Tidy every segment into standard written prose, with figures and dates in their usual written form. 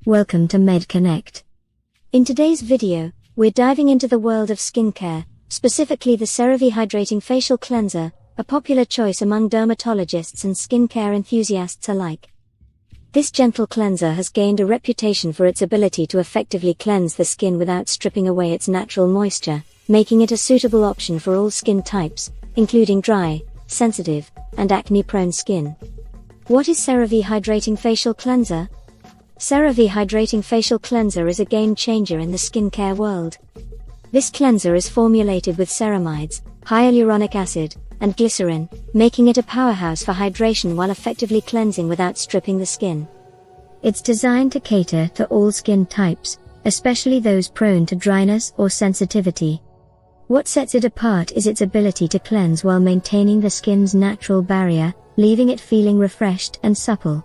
Welcome to Medconnect. In today's video, we're diving into the world of skincare, specifically the CeraVe Hydrating Facial Cleanser, a popular choice among dermatologists and skincare enthusiasts alike. This gentle cleanser has gained a reputation for its ability to effectively cleanse the skin without stripping away its natural moisture, making it a suitable option for all skin types, including dry, sensitive, and acne-prone skin. What is CeraVe Hydrating Facial Cleanser? CeraVe Hydrating Facial Cleanser is a game-changer in the skincare world. This cleanser is formulated with ceramides, hyaluronic acid, and glycerin, making it a powerhouse for hydration while effectively cleansing without stripping the skin. It's designed to cater to all skin types, especially those prone to dryness or sensitivity. What sets it apart is its ability to cleanse while maintaining the skin's natural barrier, leaving it feeling refreshed and supple.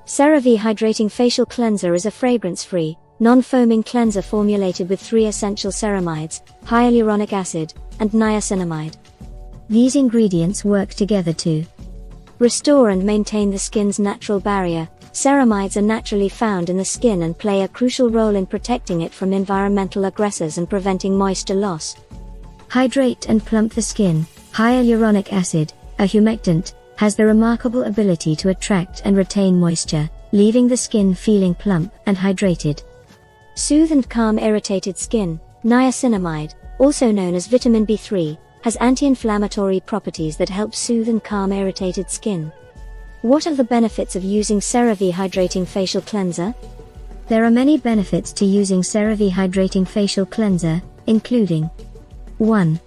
CeraVe Hydrating Facial Cleanser is a fragrance-free, non-foaming cleanser formulated with 3 essential ceramides, hyaluronic acid, and niacinamide. These ingredients work together to restore and maintain the skin's natural barrier. Ceramides are naturally found in the skin and play a crucial role in protecting it from environmental aggressors and preventing moisture loss. Hydrate and plump the skin. Hyaluronic acid, a humectant, has the remarkable ability to attract and retain moisture, leaving the skin feeling plump and hydrated. Soothe and calm irritated skin. Niacinamide, also known as vitamin B3, has anti-inflammatory properties that help soothe and calm irritated skin. What are the benefits of using CeraVe Hydrating Facial Cleanser? There are many benefits to using CeraVe Hydrating Facial Cleanser, including 1.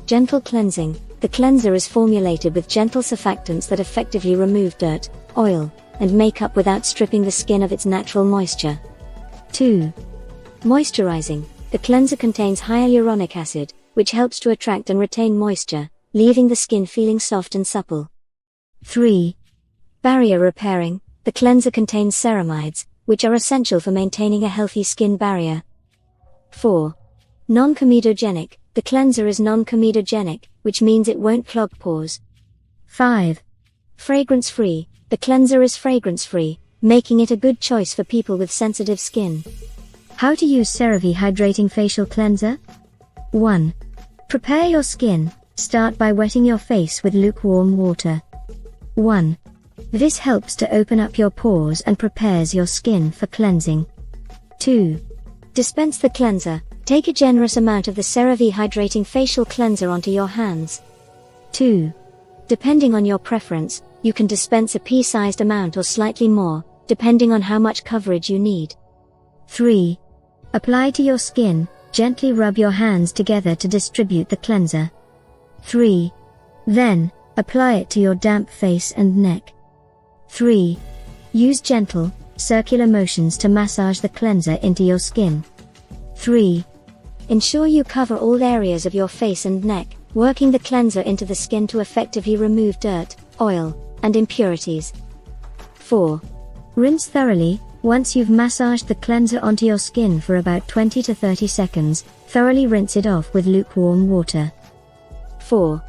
Gentle cleansing. The cleanser is formulated with gentle surfactants that effectively remove dirt, oil, and makeup without stripping the skin of its natural moisture. 2. Moisturizing. The cleanser contains hyaluronic acid, which helps to attract and retain moisture, leaving the skin feeling soft and supple. 3. Barrier repairing. The cleanser contains ceramides, which are essential for maintaining a healthy skin barrier. 4. Non-comedogenic. The cleanser is non-comedogenic, which means it won't clog pores. 5. Fragrance-free. The cleanser is fragrance-free, making it a good choice for people with sensitive skin. How to use CeraVe Hydrating Facial Cleanser? 1. Prepare your skin. Start by wetting your face with lukewarm water. 1. This helps to open up your pores and prepares your skin for cleansing. 2. Dispense the cleanser. Take a generous amount of the CeraVe Hydrating Facial Cleanser onto your hands. 2. Depending on your preference, you can dispense a pea-sized amount or slightly more, depending on how much coverage you need. 3. Apply to your skin. Gently rub your hands together to distribute the cleanser. 3. Then, apply it to your damp face and neck. 3. Use gentle, circular motions to massage the cleanser into your skin. 3. Ensure you cover all areas of your face and neck, working the cleanser into the skin to effectively remove dirt, oil, and impurities. 4. Rinse thoroughly. Once you've massaged the cleanser onto your skin for about 20 to 30 seconds, thoroughly rinse it off with lukewarm water. 4.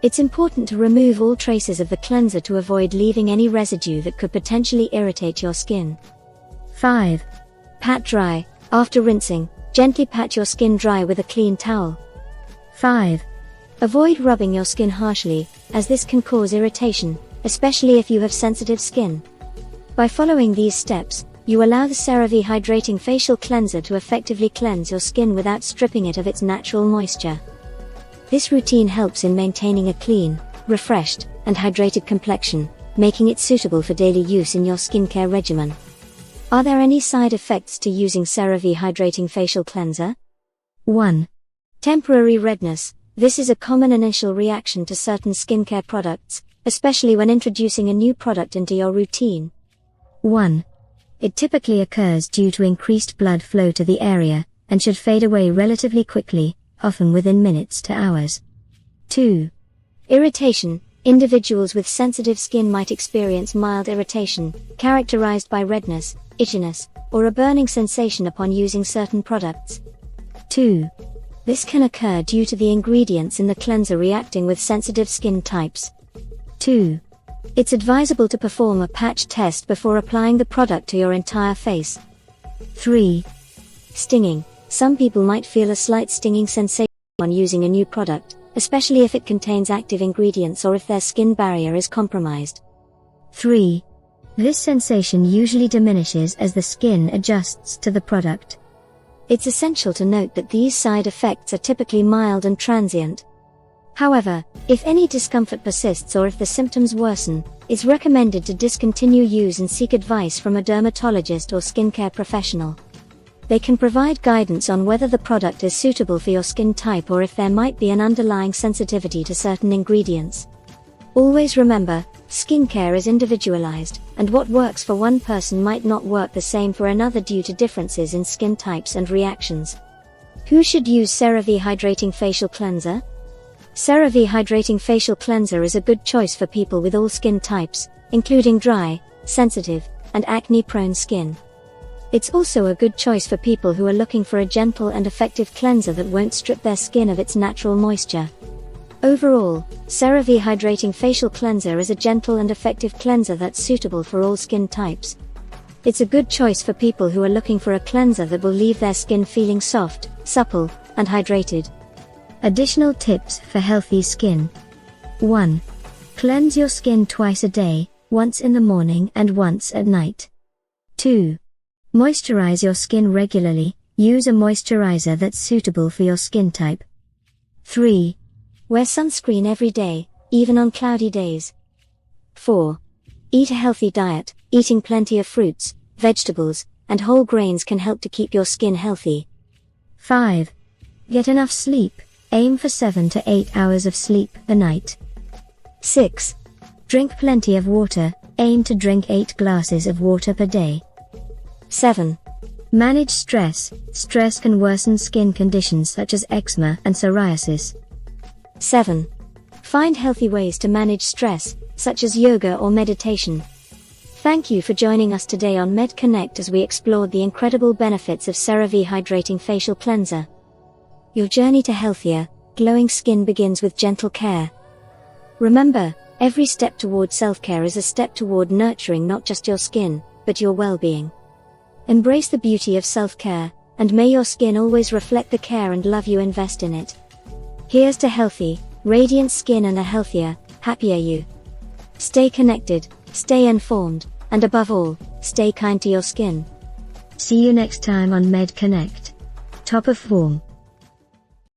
It's important to remove all traces of the cleanser to avoid leaving any residue that could potentially irritate your skin. 5. Pat dry. After rinsing, gently pat your skin dry with a clean towel. 5. Avoid rubbing your skin harshly, as this can cause irritation, especially if you have sensitive skin. By following these steps, you allow the CeraVe Hydrating Facial Cleanser to effectively cleanse your skin without stripping it of its natural moisture. This routine helps in maintaining a clean, refreshed, and hydrated complexion, making it suitable for daily use in your skincare regimen. Are there any side effects to using CeraVe Hydrating Facial Cleanser? 1. Temporary redness. This is a common initial reaction to certain skincare products, especially when introducing a new product into your routine. 1. It typically occurs due to increased blood flow to the area, and should fade away relatively quickly, often within minutes to hours. 2. Irritation. Individuals with sensitive skin might experience mild irritation, characterized by redness, itchiness, or a burning sensation upon using certain products. 2. This can occur due to the ingredients in the cleanser reacting with sensitive skin types. 2. It's advisable to perform a patch test before applying the product to your entire face. 3. Stinging. Some people might feel a slight stinging sensation on using a new product, especially if it contains active ingredients or if their skin barrier is compromised. 3. This sensation usually diminishes as the skin adjusts to the product. It's essential to note that these side effects are typically mild and transient. However, if any discomfort persists or if the symptoms worsen, it's recommended to discontinue use and seek advice from a dermatologist or skincare professional. They can provide guidance on whether the product is suitable for your skin type or if there might be an underlying sensitivity to certain ingredients. Always remember, skincare is individualized, and what works for one person might not work the same for another due to differences in skin types and reactions. Who should use CeraVe Hydrating Facial Cleanser? CeraVe Hydrating Facial Cleanser is a good choice for people with all skin types, including dry, sensitive, and acne-prone skin. It's also a good choice for people who are looking for a gentle and effective cleanser that won't strip their skin of its natural moisture. Overall, CeraVe Hydrating Facial Cleanser is a gentle and effective cleanser that's suitable for all skin types. It's a good choice for people who are looking for a cleanser that will leave their skin feeling soft, supple, and hydrated. Additional tips for healthy skin. 1. Cleanse your skin twice a day, once in the morning and once at night. 2. Moisturize your skin regularly. Use a moisturizer that's suitable for your skin type. 3. Wear sunscreen every day, even on cloudy days. 4. Eat a healthy diet. Eating plenty of fruits, vegetables, and whole grains can help to keep your skin healthy. 5. Get enough sleep. Aim for 7 to 8 hours of sleep a night. 6. Drink plenty of water. Aim to drink 8 glasses of water per day. 7. Manage stress. Stress can worsen skin conditions such as eczema and psoriasis. 7. Find healthy ways to manage stress, such as yoga or meditation. Thank you for joining us today on Medconnect as we explored the incredible benefits of CeraVe Hydrating Facial Cleanser. Your journey to healthier, glowing skin begins with gentle care. Remember, every step toward self-care is a step toward nurturing not just your skin, but your well-being. Embrace the beauty of self-care, and may your skin always reflect the care and love you invest in it. Here's to healthy, radiant skin and a healthier, happier you. Stay connected, stay informed, and above all, stay kind to your skin. See you next time on Medconnect. Top of form.